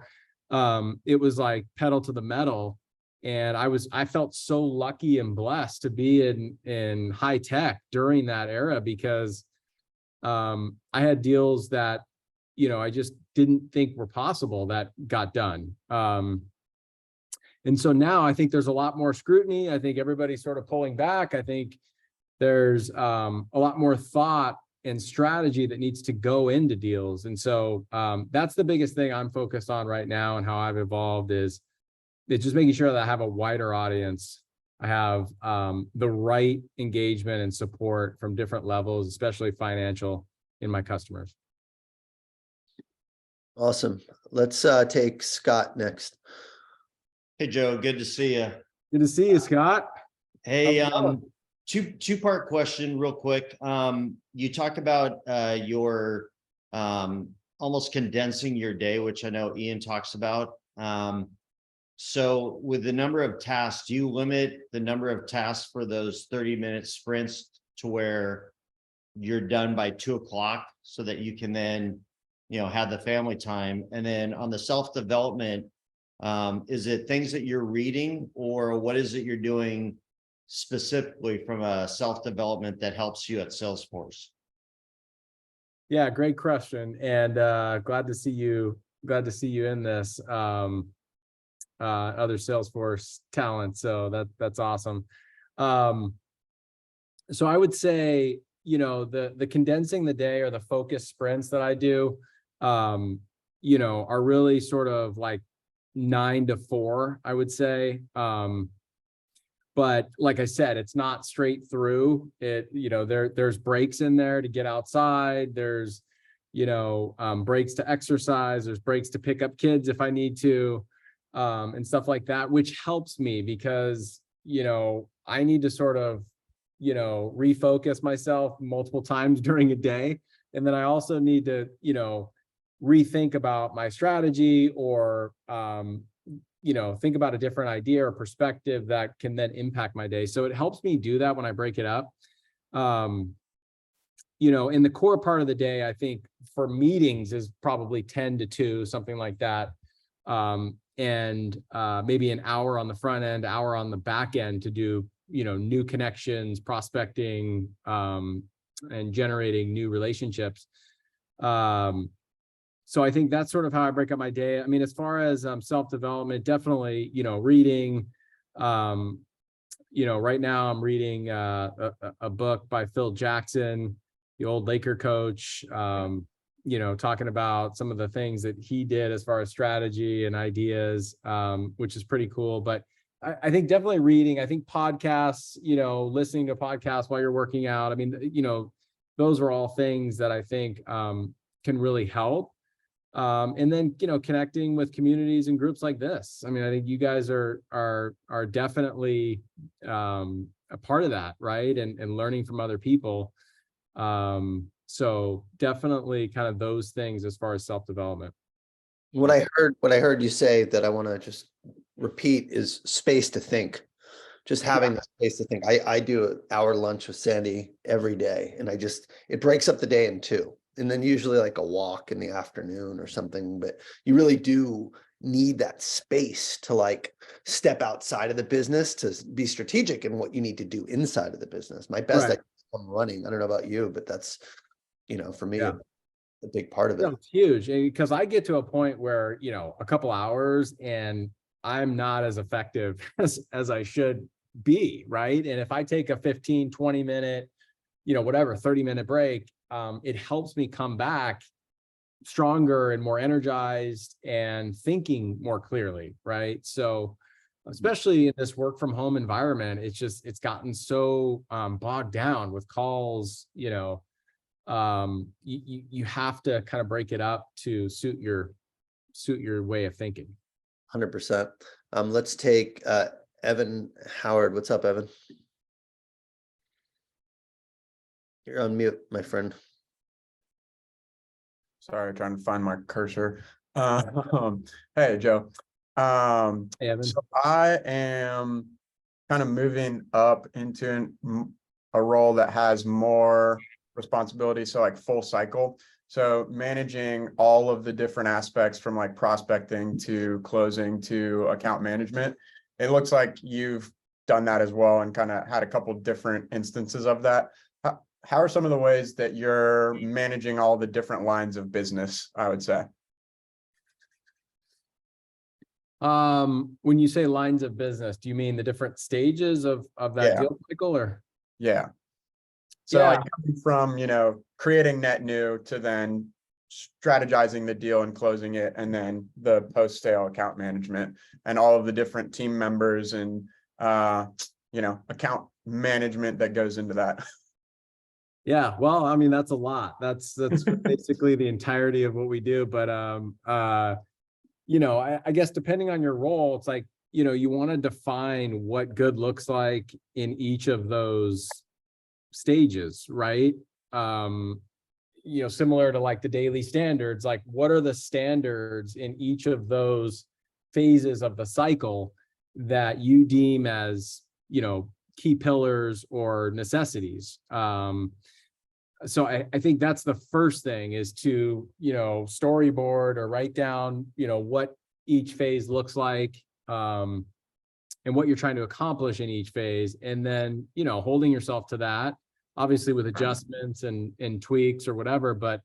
it was like pedal to the metal. And I felt so lucky and blessed to be in high tech during that era, because I had deals that, I just didn't think were possible that got done. And so now I think there's a lot more scrutiny. I think everybody's sort of pulling back. I think there's a lot more thought and strategy that needs to go into deals. And so that's the biggest thing I'm focused on right now, and how I've evolved is it's just making sure that I have a wider audience. I have the right engagement and support from different levels, especially financial, in my customers. Awesome. Let's take Scott next. Hey, Joe, good to see you. Good to see you, Scott. Hey, two-part question real quick. You talked about your almost condensing your day, which I know Ian talks about. So with the number of tasks, do you limit the number of tasks for those 30-minute sprints to where you're done by 2 o'clock, so that you can then, have the family time? And then on the self-development, is it things that you're reading, or what is it you're doing specifically from a self-development that helps you at Salesforce? Yeah, great question. And glad to see you in this. Other Salesforce talent. So that's awesome. So I would say, the condensing the day or the focus sprints that I do, are really sort of like 9 to 4, I would say. But like I said, it's not straight through it. There's breaks in there to get outside. There's, breaks to exercise. There's breaks to pick up kids if I need to, and stuff like that, which helps me because, I need to sort of, refocus myself multiple times during a day. And then I also need to, rethink about my strategy or, think about a different idea or perspective that can then impact my day. So it helps me do that when I break it up. In the core part of the day, I think for meetings is probably 10 to 2, something like that. And maybe an hour on the front end, hour on the back end to do, new connections, prospecting, and generating new relationships. So I think that's sort of how I break up my day. I mean, as far as self-development, definitely, reading, right now I'm reading a book by Phil Jackson, the old Laker coach, talking about some of the things that he did as far as strategy and ideas, which is pretty cool. But I think definitely reading, I think podcasts, listening to podcasts while you're working out. I mean, those are all things that I think can really help. And then, connecting with communities and groups like this. I mean, I think you guys are definitely a part of that, right? And learning from other people. So definitely kind of those things as far as self-development. What I heard you say that I want to just repeat is space to think. Just having the space to think. I do an hour lunch with Sandy every day, and it breaks up the day in 2. And then usually like a walk in the afternoon or something, but you really do need that space to like step outside of the business to be strategic in what you need to do inside of the business. My best Right. I'm running. I don't know about you, but that's, for me, Yeah. a big part of it. It's huge because I get to a point where, a couple hours and I'm not as effective as I should be. Right. And if I take a 15, 20 minute, 30-minute break, it helps me come back stronger and more energized and thinking more clearly, right? So especially in this work from home environment, it's gotten so bogged down with calls, you have to kind of break it up to suit your way of thinking. 100%. Let's take Evan Howard. What's up, Evan? You're on mute, my friend. Sorry, trying to find my cursor. Hey, Joe. Hey, Evan. So I am kind of moving up into a role that has more responsibility. So like full cycle. So managing all of the different aspects from like prospecting to closing to account management. It looks like you've done that as well and kind of had a couple different instances of that. How are some of the ways that you're managing all the different lines of business, I would say? When you say lines of business, do you mean the different stages of that deal cycle or? Yeah. So like from, creating net new to then strategizing the deal and closing it, and then the post-sale account management and all of the different team members and, account management that goes into that. Yeah, well, I mean, that's a lot. That's basically the entirety of what we do. But I guess depending on your role, it's like, you want to define what good looks like in each of those stages, right? Similar to like the daily standards, like what are the standards in each of those phases of the cycle that you deem as, key pillars or necessities. So I think that's the first thing is to, storyboard or write down, what each phase looks like, and what you're trying to accomplish in each phase. And then, holding yourself to that, obviously with adjustments and tweaks or whatever, but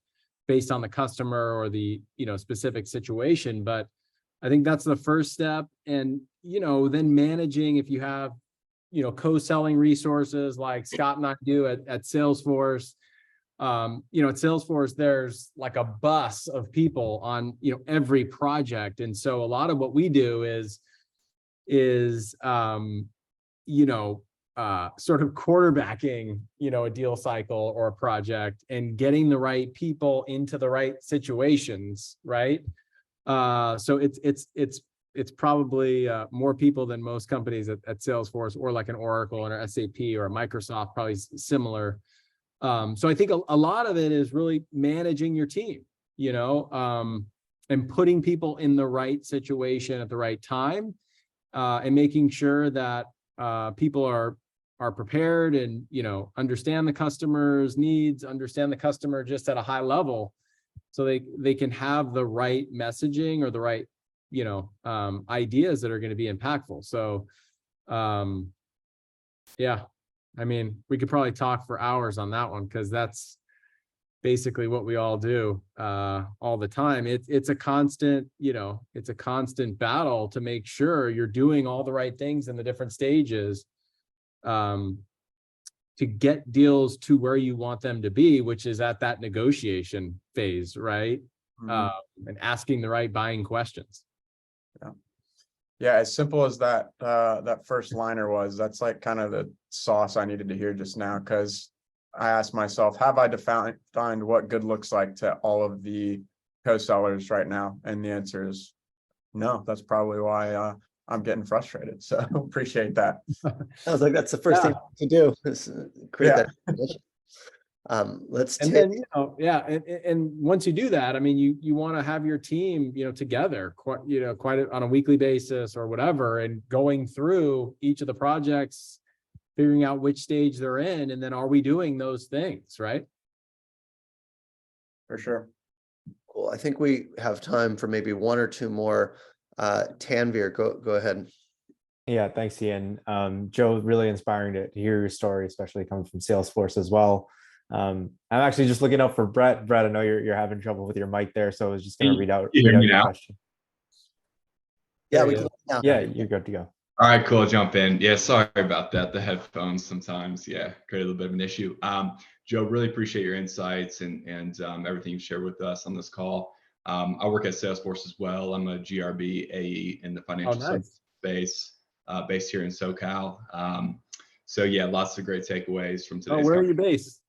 based on the customer or the, specific situation. But I think that's the first step. And, then managing, if you have, co-selling resources like Scott and I do at Salesforce, you know, at Salesforce, there's like a bus of people on, you know, every project. And so a lot of what we do is, you know, sort of quarterbacking, you know, a deal cycle or a project and getting the right people into the right situations, right? So it's probably more people than most companies at Salesforce, or like an Oracle or SAP or a Microsoft, probably similar. So I think a lot of it is really managing your team, you know, and putting people in the right situation at the right time, and making sure that people are prepared and, you know, understand the customer's needs, understand the customer just at a high level, so they can have the right messaging or the right, you know, ideas that are going to be impactful. So yeah, I mean, we could probably talk for hours on that one, because that's basically what we all do all the time. It's a constant, you know, it's a constant battle to make sure you're doing all the right things in the different stages to get deals to where you want them to be, which is at that negotiation phase, right? And asking the right buying questions. Yeah, as simple as that that first liner was, that's like kind of the sauce I needed to hear just now, because I asked myself, have I defined what good looks like to all of the co-sellers right now? And the answer is no. That's probably why I'm getting frustrated. So appreciate that. I was like, that's the first thing to do is create that definition. Let's And take, then, you know, yeah, and once you do that, I mean, you want to have your team, you know, together, quite on a weekly basis or whatever, and going through each of the projects, figuring out which stage they're in, and then are we doing those things, right? For sure. cool. I think we have time for maybe one or two more. Tanvir, go ahead. Yeah, thanks, Ian. Joe, really inspiring to hear your story, especially coming from Salesforce as well. I'm actually just looking out for Brett. Brett, I know you're having trouble with your mic there, so I was just going to read out your question. Yeah, we can. Yeah, you're good to go. All right, cool. Jump in. Yeah, sorry about that. The headphones sometimes, create a little bit of an issue. Joe, really appreciate your insights and everything you shared with us on this call. I work at Salesforce as well. I'm a GRB AE in the financial services space, based here in SoCal. So yeah, lots of great takeaways from today's. Where are you based?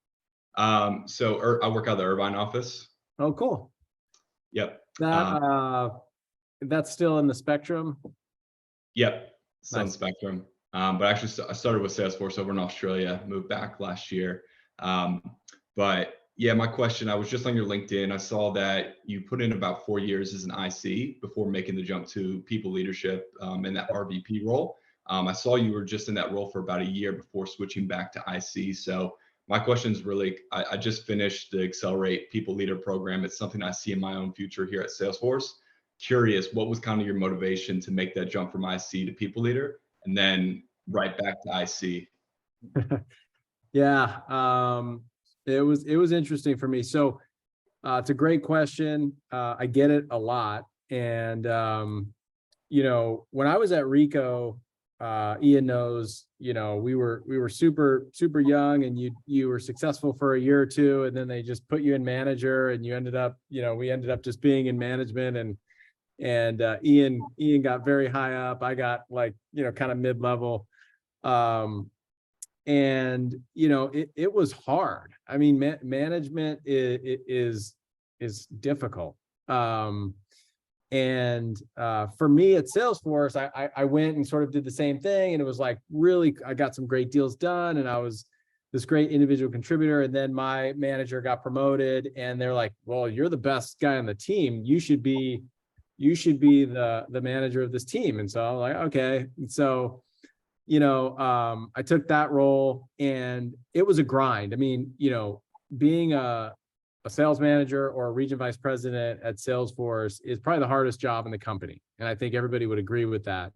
So I work out of the Irvine office. Oh, cool. Yep. That's still in the Spectrum. Yep. Sun Nice. Spectrum. But actually I started with Salesforce over in Australia, moved back last year. But yeah, my question, I was just on your LinkedIn. I saw that you put in about 4 years as an IC before making the jump to people leadership in that RVP role. I saw you were just in that role for about a year before switching back to IC. So my question is really, I just finished the Accelerate People Leader program. It's something I see in my own future here at Salesforce. Curious, what was kind of your motivation to make that jump from IC to People Leader and then right back to IC? Yeah, it was interesting for me. So it's a great question. I get it a lot. And, you know, when I was at Ricoh, Ian knows, you know, we were super young, and you were successful for a year or two, and then they just put you in manager, and you ended up, you know, we ended up just being in management, and Ian got very high up. I got like, you know, kind of mid-level. And, you know, it was hard. I mean, management is difficult. And for me at Salesforce, I went and sort of did the same thing. And it was like, really, I got some great deals done, and I was this great individual contributor. And then my manager got promoted, and they're like, well, you're the best guy on the team. You should be the manager of this team. And so I was like, okay. And so, you know, I took that role, and it was a grind. I mean, you know, being a sales manager or a region vice president at Salesforce is probably the hardest job in the company. And I think everybody would agree with that.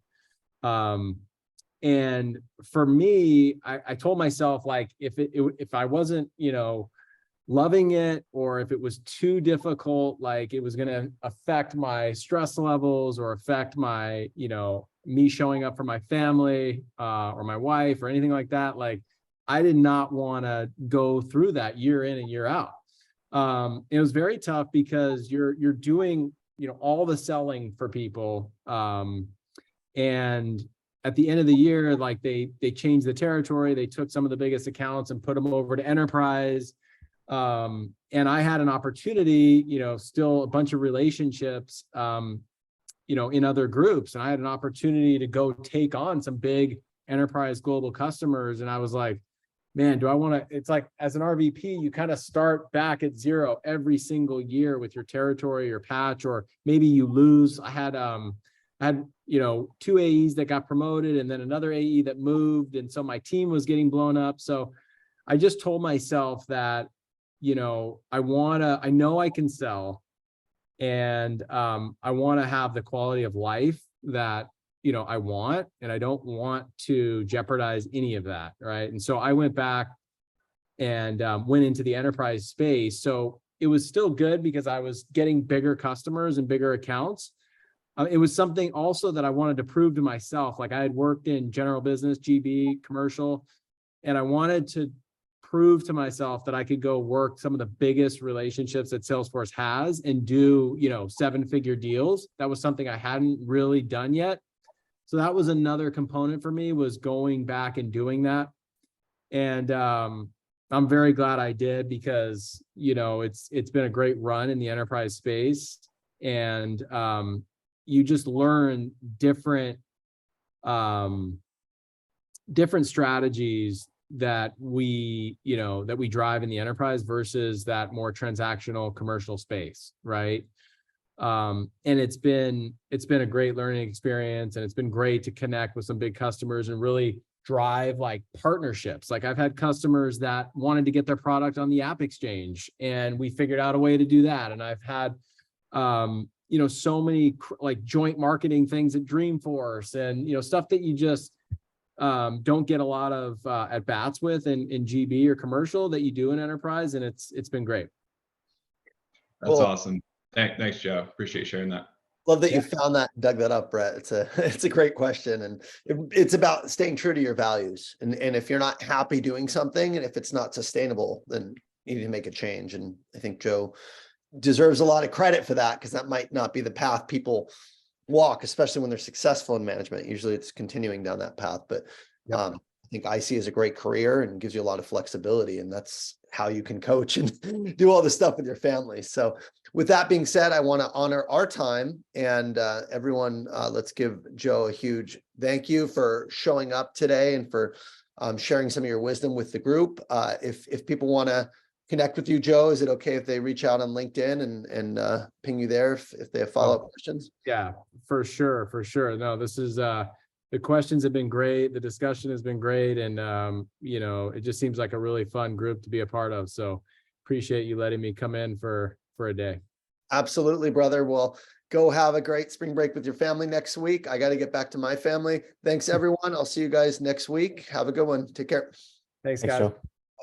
And for me, I told myself, like, if I wasn't, you know, loving it, or if it was too difficult, like it was going to affect my stress levels or affect my, you know, me showing up for my family or my wife or anything like that, like I did not want to go through that year in and year out. It was very tough because you're doing, all the selling for people. And at the end of the year, like they changed the territory. They took some of the biggest accounts and put them over to enterprise. And I had an opportunity, still a bunch of relationships, in other groups. And I had an opportunity to go take on some big enterprise global customers. And I was like, man, do I want to, it's like as an RVP, you kind of start back at zero every single year with your territory or patch, or maybe you lose. I had 2 AEs that got promoted and then another AE that moved. And so my team was getting blown up. So I just told myself that, I know I can sell, and I want to have the quality of life that, I want, and I don't want to jeopardize any of that. Right. And so I went back and went into the enterprise space. So it was still good because I was getting bigger customers and bigger accounts. It was something also that I wanted to prove to myself. Like I had worked in general business, GB, commercial, and I wanted to prove to myself that I could go work some of the biggest relationships that Salesforce has and do, 7-figure deals. That was something I hadn't really done yet. So that was another component for me, was going back and doing that. And I'm very glad I did, because, it's been a great run in the enterprise space. And you just learn different strategies that we drive in the enterprise versus that more transactional commercial space, right? And it's been a great learning experience, and it's been great to connect with some big customers and really drive like partnerships. Like I've had customers that wanted to get their product on the App Exchange, and we figured out a way to do that. And I've had so many like joint marketing things at Dreamforce, and stuff that you just don't get a lot of at bats with in GB or commercial that you do in enterprise, and it's been great. That's awesome. Thanks, Joe. Appreciate you sharing that. Love that you found that and dug that up, Brett. It's a great question, and it's about staying true to your values. And if you're not happy doing something, and if it's not sustainable, then you need to make a change. And I think Joe deserves a lot of credit for that, because that might not be the path people walk, especially when they're successful in management. Usually it's continuing down that path, but I think IC is a great career and gives you a lot of flexibility, and that's how you can coach and do all this stuff with your family. So with that being said, I want to honor our time, and everyone, let's give Joe a huge thank you for showing up today and for sharing some of your wisdom with the group. If people want to connect with you, Joe, is it okay if they reach out on LinkedIn and ping you there if they have follow-up questions? Yeah, for sure. No, this is the questions have been great. The discussion has been great. And it just seems like a really fun group to be a part of. So appreciate you letting me come in for a day. Absolutely, brother. Well, go have a great spring break with your family next week. I got to get back to my family. Thanks, everyone. I'll see you guys next week. Have a good one. Take care. Thanks, guys. Joe.